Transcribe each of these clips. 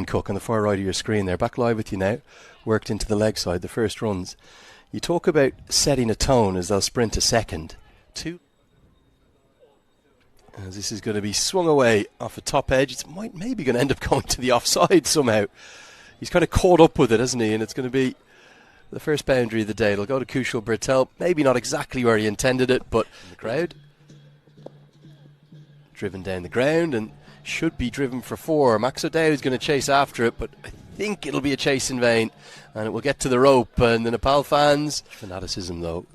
Cook on the far right of your screen there. Back live with you now. Worked into the leg side, the first runs. You talk about setting a tone as they'll sprint a second. Two. As this is going to be swung away off a top edge. It's maybe going to end up going to the offside somehow. He's kind of caught up with it, hasn't he? And it's going to be the first boundary of the day. It'll go to Kushal Bertel. Maybe not exactly where he intended it, but in the crowd. Driven down the ground and should be driven for 4. Max O'Dowd's going to chase after it, but I think it'll be a chase in vain. And it will get to the rope. And the Nepal fans, fanaticism though.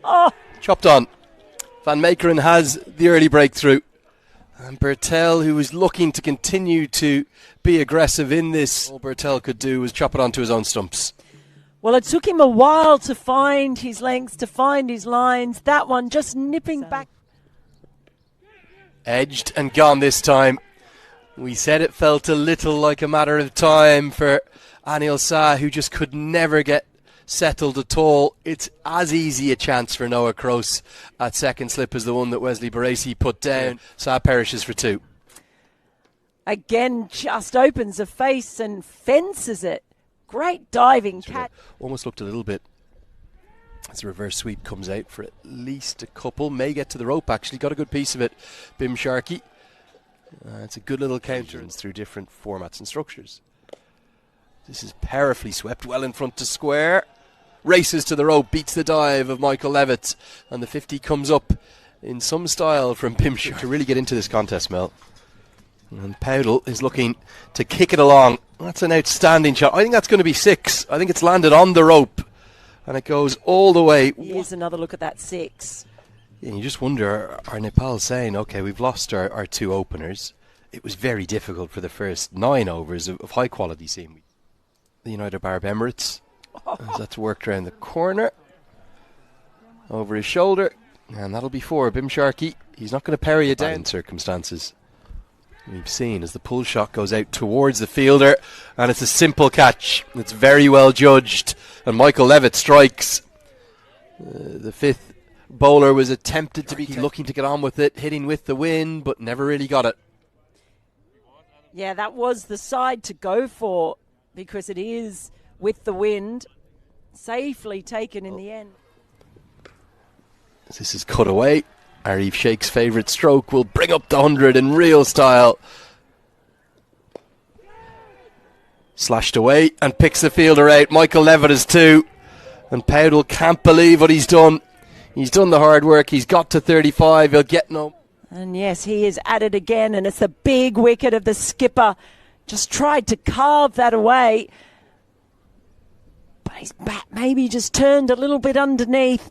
Oh! Chopped on. Van Meekeren has the early breakthrough. And Bertel, who was looking to continue to be aggressive in this, all Bertel could do was chop it onto his own stumps. Well, it took him a while to find his lengths, to find his lines. That one just nipping back. Edged and gone this time. We said it felt a little like a matter of time for Anil Shah, who just could never get settled at all. It's as easy a chance for Noah Kroos at second slip as the one that Wesley Baresi put down. Shah perishes for 2. Again, just opens a face and fences it. Great diving catch. Almost looked a little bit as the reverse sweep comes out for at least a couple. May get to the rope actually. Got a good piece of it. Bim Sharkey. It's a good little counter through different formats and structures. This is powerfully swept well in front to square. Races to the rope, beats the dive of Michael Levitt. And the 50 comes up in some style from Bim Sharkey to really get into this contest, Mel. And Powdell is looking to kick it along. That's an outstanding shot. I think that's going to be 6. I think it's landed on the rope. And it goes all the way. Here's another look at that 6. Yeah, you just wonder, are Nepal saying, OK, we've lost our 2 openers. It was very difficult for the first 9 overs of high quality seam. The United Arab Emirates. As that's worked around the corner. Over his shoulder. And that'll be 4. Bim Sharkey. He's not going to parry it down in circumstances. We've seen as the pull shot goes out towards the fielder, and it's a simple catch. It's very well judged, and Michael Levitt strikes. The 5th bowler was attempted to be looking to get on with it, hitting with the wind, but never really got it. Yeah, that was the side to go for, because it is with the wind, safely taken in the end. This is cut away. Arif Sheikh's favourite stroke will bring up the 100 in real style. Slashed away and picks the fielder out. Michael Levitt is 2. And Powdell can't believe what he's done. He's done the hard work. He's got to 35. He'll get no. And yes, he is at it again. And it's the big wicket of the skipper. Just tried to carve that away. But his bat maybe just turned a little bit underneath.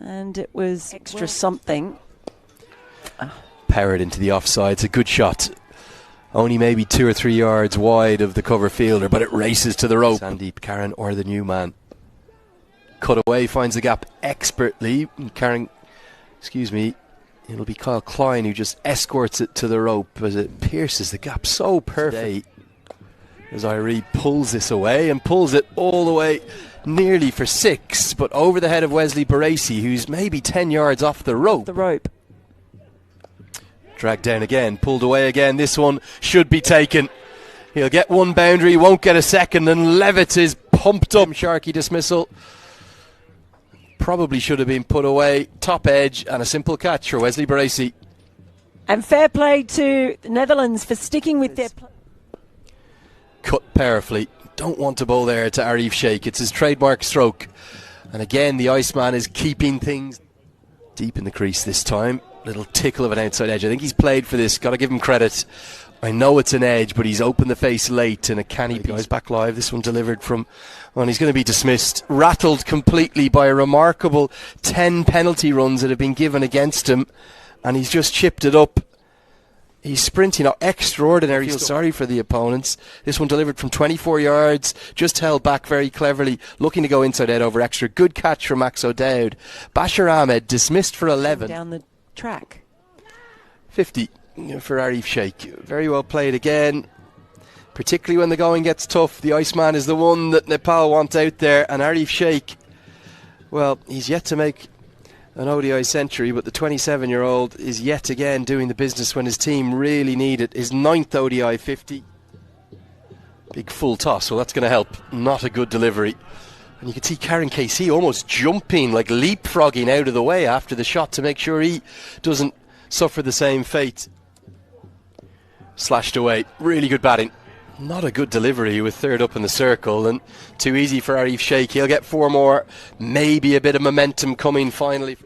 And it was extra something. Powered into the offside. It's a good shot. Only maybe 2 or 3 yards wide of the cover fielder, but it races to the rope. Sandeep Karan or the new man. Cut away, finds the gap expertly. Karan, it'll be Kyle Klein who just escorts it to the rope as it pierces the gap so perfectly. As Irie pulls this away and pulls it all the way nearly for 6, but over the head of Wesley Baresi, who's maybe 10 yards off the rope. Dragged down again, pulled away again. This one should be taken. He'll get 1 boundary, won't get a second, and Levitt is pumped up. Sharkey dismissal. Probably should have been put away. Top edge and a simple catch for Wesley Baresi. And fair play to the Netherlands for sticking with their cut powerfully. Don't want to bowl there to Arif Sheikh. It's his trademark stroke. And again, the Iceman is keeping things deep in the crease this time. Little tickle of an outside edge. I think he's played for this. Got to give him credit. I know it's an edge, but he's opened the face late and a canny piece. Back live. This one delivered from, well, he's going to be dismissed. Rattled completely by a remarkable 10 penalty runs that have been given against him. And he's just chipped it up. He's sprinting out extraordinary. I feel sorry for the opponents. This one delivered from 24 yards, just held back very cleverly, looking to go inside out over extra. Good catch from Max O'Dowd. Bashir Ahmed dismissed for 11. Down the track. 50 for Arif Sheikh. Very well played again. Particularly when the going gets tough. The Iceman is the one that Nepal want out there. And Arif Sheikh, well, he's yet to make an ODI century, but the 27-year-old is yet again doing the business when his team really need it. His 9th ODI 50. Big full toss, well that's going to help. Not a good delivery. And you can see Karen KC almost jumping, like leapfrogging out of the way after the shot to make sure he doesn't suffer the same fate. Slashed away, really good batting. Not a good delivery with third up in the circle, and too easy for Arif Sheikh. He'll get 4 more, maybe a bit of momentum coming finally.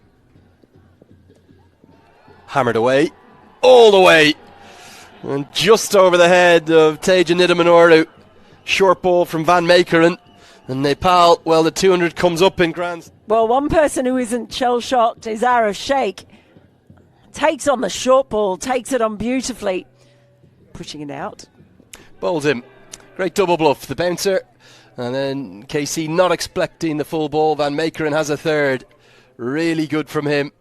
Hammered away, all the way, and just over the head of Teja Nidamanoru. Short ball from Van Meekeren, and Nepal, well, the 200 comes up in grand. Well, one person who isn't shell-shocked is Arif Sheikh. Takes on the short ball, takes it on beautifully, pushing it out. Bowled him. Great double bluff, the bouncer. And then KC not expecting the full ball. Van Meekeren has a third. Really good from him.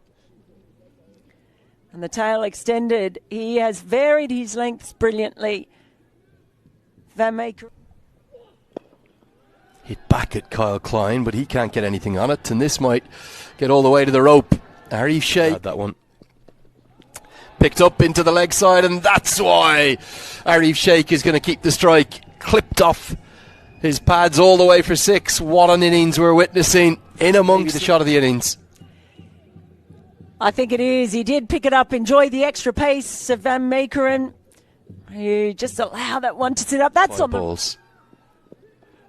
And the tail extended. He has varied his lengths brilliantly. Van Meekeren Hit back at Kyle Klein, but he can't get anything on it. And this might get all the way to the rope. Arif Sheikh had that one. Picked up into the leg side, and that's why Arif Sheikh is going to keep the strike. Clipped off his pads all the way for 6. What an innings we're witnessing. In amongst the shot of the innings. I think it is. He did pick it up, enjoy the extra pace of Van Meekeren. You just allow that one to sit up. That's on balls.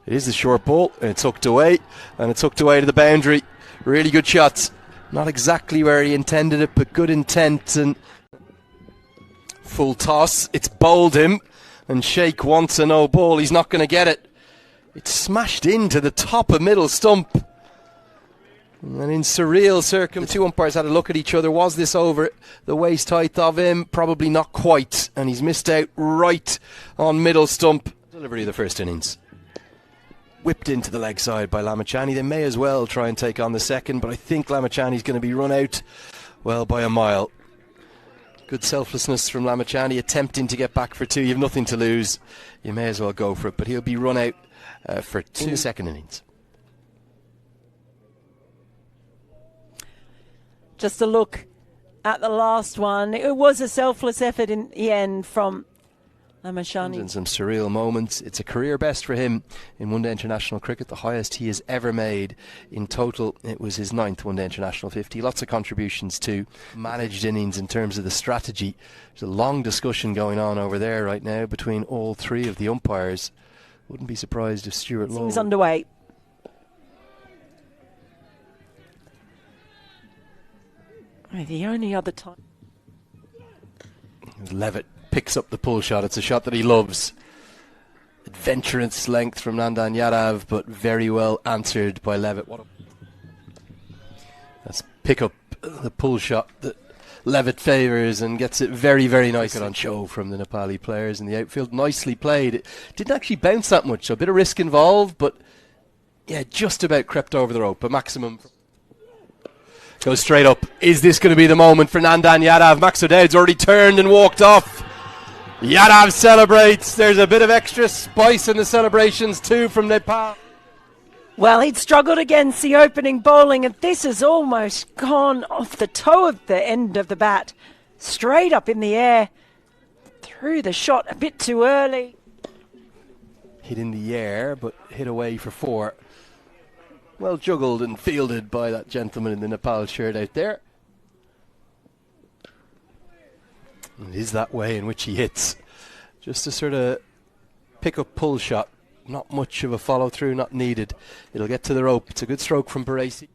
It is the short ball, and it's hooked away, and it's hooked away to the boundary. Really good shots. Not exactly where he intended it, but good intent. And full toss, it's bowled him, and Sheikh wants a no ball. He's not going to get it. It's smashed into the top of middle stump. And in surreal circumstances, the two umpires had a look at each other. Was this over the waist height of him? Probably not quite. And he's missed out right on middle stump. Delivery of the first innings. Whipped into the leg side by Lamachani. They may as well try and take on the second, but I think Lamachani's going to be run out, well, by a mile. Good selflessness from Lamachani, attempting to get back for 2. You have nothing to lose. You may as well go for it, but he'll be run out for 2 second innings. Just a look at the last one. It was a selfless effort in the end from Lamachani. And some surreal moments. It's a career best for him in one-day international cricket, the highest he has ever made. In total, it was his 9th one-day international 50. Lots of contributions to managed innings in terms of the strategy. There's a long discussion going on over there right now between all 3 of the umpires. Wouldn't be surprised if Stuart Law... Things underway. The only other time... Levitt picks up the pull shot. It's a shot that he loves. Adventurous length from Nandan Yadav, but very well answered by Levitt. Let's pick up the pull shot that Levitt favours and gets it very, very nice on show from the Nepali players in the outfield. Nicely played. It didn't actually bounce that much, so a bit of risk involved, but yeah, just about crept over the rope. A maximum... Goes straight up. Is this going to be the moment for Nandan Yadav? Max O'Dowd's already turned and walked off. Yadav celebrates. There's a bit of extra spice in the celebrations too from Nepal. Well, he'd struggled against the opening bowling, and this has almost gone off the toe of the end of the bat. Straight up in the air. Threw the shot a bit too early. Hit in the air, but hit away for 4. Well juggled and fielded by that gentleman in the Nepal shirt out there. It is that way in which he hits. Just a sort of pick-up pull shot. Not much of a follow-through, not needed. It'll get to the rope. It's a good stroke from Baresi.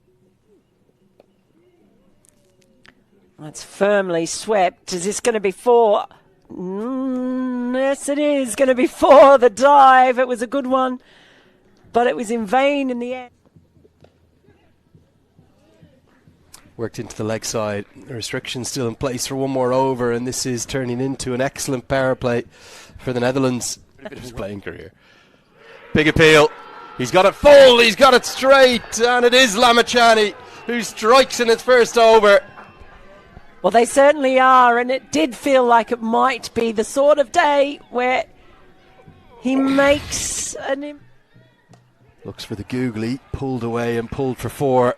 That's firmly swept. Is this going to be 4? Yes, it is going to be 4. The dive. It was a good one, but it was in vain in the end. Worked into the leg side. The restrictions still in place for 1 more over, and this is turning into an excellent power play for the Netherlands. A bit of his playing career. Big appeal. He's got it full. He's got it straight, and it is Lamachani who strikes in his first over. Well, they certainly are, and it did feel like it might be the sort of day where he makes an... Looks for the googly, pulled away and pulled for 4.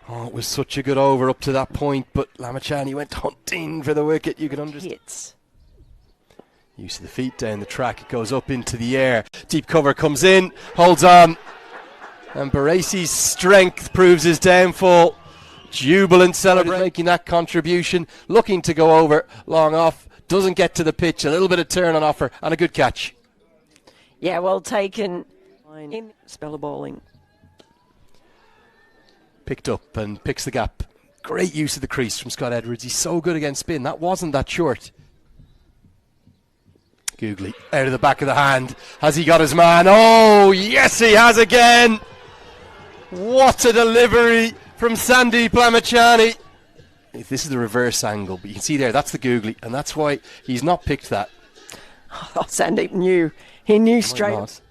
Oh, it was such a good over up to that point, but Lamachani went hunting for the wicket. You can understand. Use of the feet down the track, it goes up into the air. Deep cover comes in, holds on. And Baresi's strength proves his downfall. Jubilant celebrating, making that contribution, looking to go over, long off, doesn't get to the pitch, a little bit of turn on offer, and a good catch. Yeah, well taken in speller bowling. Picked up and picks the gap. Great use of the crease from Scott Edwards. He's so good against spin. That wasn't that short. Googly out of the back of the hand. Has he got his man? Oh, yes, he has again. What a delivery from Sandeep Lamachani. This is the reverse angle, but you can see there, that's the googly, and that's why he's not picked that. Oh, Sandeep knew. He knew straight.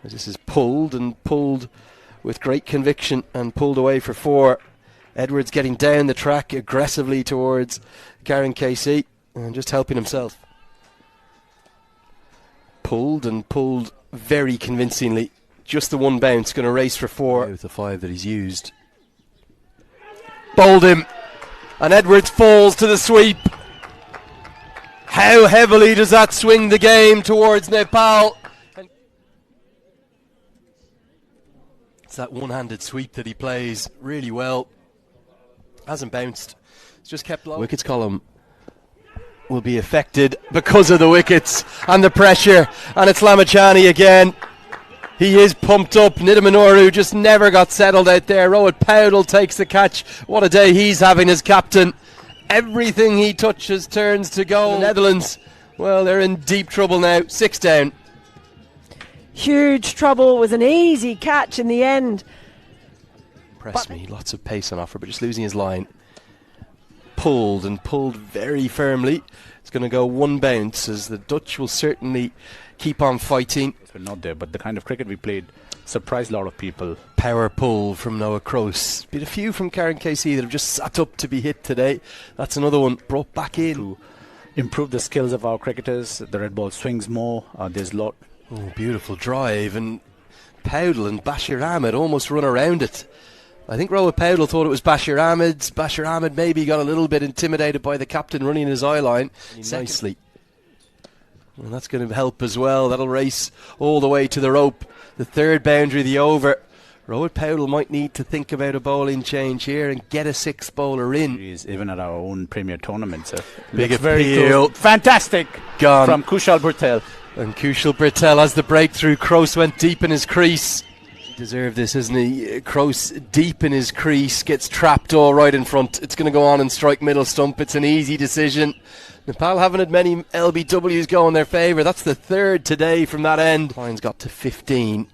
This is pulled and pulled with great conviction and pulled away for 4. Edwards getting down the track aggressively towards Karen KC and just helping himself. Pulled and pulled very convincingly. Just the one bounce, going to race for 4 with the 5 that he's used. Bowled him, and Edwards falls to the sweep. How heavily does that swing the game towards Nepal? It's that one-handed sweep that he plays really well. Hasn't bounced, it's just kept low. Wickets column will be affected because of the wickets and the pressure, and it's Lamachani again. He is pumped up. Nidaminoru just never got settled out there. Rohit Powdell takes the catch. What a day he's having as captain. Everything he touches turns to goal. The Netherlands, well, they're in deep trouble now. 6 down. Huge trouble. Was an easy catch in the end. Impressed me. Lots of pace on offer, but just losing his line. Pulled and pulled very firmly. It's going to go one bounce, as the Dutch will certainly keep on fighting. We're not there, but the kind of cricket we played surprised a lot of people. Power pull from Noah Kroos. Been a few from Karen KC that have just sat up to be hit today. That's another one brought back in. To improve the skills of our cricketers, the red ball swings more. There's a lot. Oh, beautiful drive. And Powdell and Bashir Ahmed almost run around it. I think Rohit Powdell thought it was Bashir Ahmed's. Bashir Ahmed maybe got a little bit intimidated by the captain running his eye line nicely. And that's going to help as well. That'll race all the way to the rope. The third boundary of the over. Rohit Powdell might need to think about a bowling change here and get a 6th bowler in. Even at our own premier tournament. Big appeal. Fantastic. Gone. From Kushal Bhurtel. And Kushal Bhurtel has the breakthrough. Kroos went deep in his crease. He deserved this, isn't he? Kroos deep in his crease. Gets trapped all right in front. It's going to go on and strike middle stump. It's an easy decision. Nepal haven't had many LBWs go in their favour. That's the 3rd today from that end. Line's got to 15.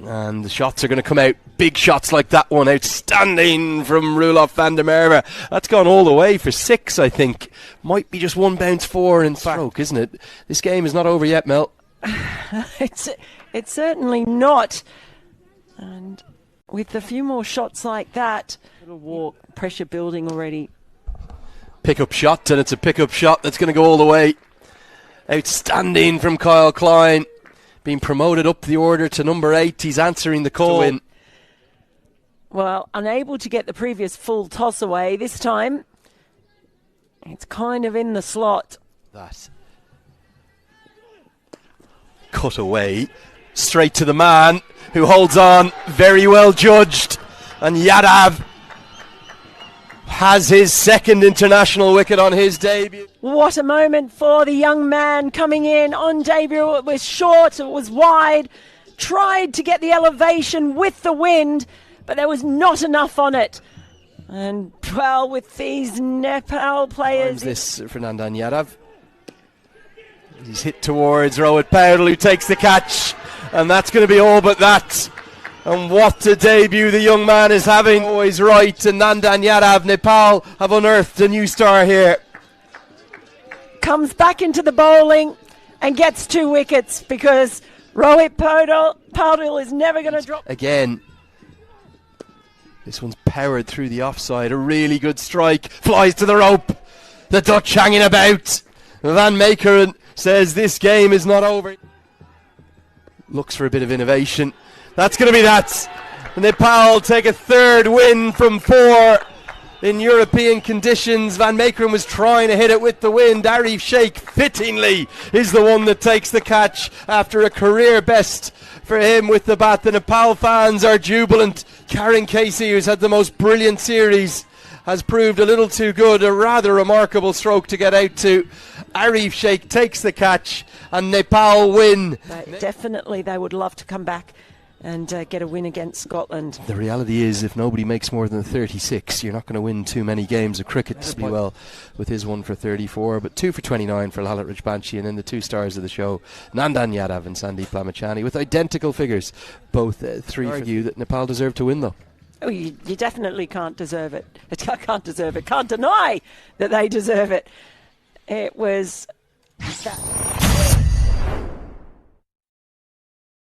And the shots are going to come out. Big shots like that one. Outstanding from Roelof van der Merwe. That's gone all the way for 6, I think. Might be just one bounce 4 in stroke, isn't it? This game is not over yet, Mel. It's certainly not. And with a few more shots like that, little walk, pressure building already. Pick-up shot, and it's a pick-up shot that's going to go all the way. Outstanding from Kyle Klein. Being promoted up the order to number 8. He's answering the call. To win. Well, unable to get the previous full toss away this time. It's kind of in the slot. That. Cut away. Straight to the man who holds on. Very well judged. And Yadav has his 2nd international wicket on his debut. What a moment for the young man coming in on debut. It was short, it was wide, tried to get the elevation with the wind, but there was not enough on it. And well, with these Nepal players... This Fernandan Yadav. He's hit towards Rohit Powdell, who takes the catch, and that's going to be all but that. And what a debut the young man is having. Always right, and Nandan Yadav, Nepal have unearthed a new star here. Comes back into the bowling and gets 2 wickets because Rohit Powdell is never going to drop. Again, this one's powered through the offside. A really good strike. Flies to the rope. The Dutch hanging about. Van Meekeren says this game is not over. Looks for a bit of innovation. That's going to be that. Nepal take a 3rd win from 4. in European conditions. Van Meekeren was trying to hit it with the wind. Arif Sheikh, fittingly, is the one that takes the catch after a career best for him with the bat. The Nepal fans are jubilant. Karen Casey, who's had the most brilliant series, has proved a little too good. A rather remarkable stroke to get out to. Arif Sheikh takes the catch and Nepal win. Definitely they would love to come back and get a win against Scotland. The reality is, if nobody makes more than 36, you're not going to win too many games of cricket. Well, with his 1 for 34, but 2 for 29 for Lalit Rajbanshi, and then the 2 stars of the show, Nandan Yadav and Sandeep Lamachani, with identical figures. Both 3 for you that Nepal deserve to win, though. Oh, you definitely can't deserve it. Can't deny that they deserve it. It was that.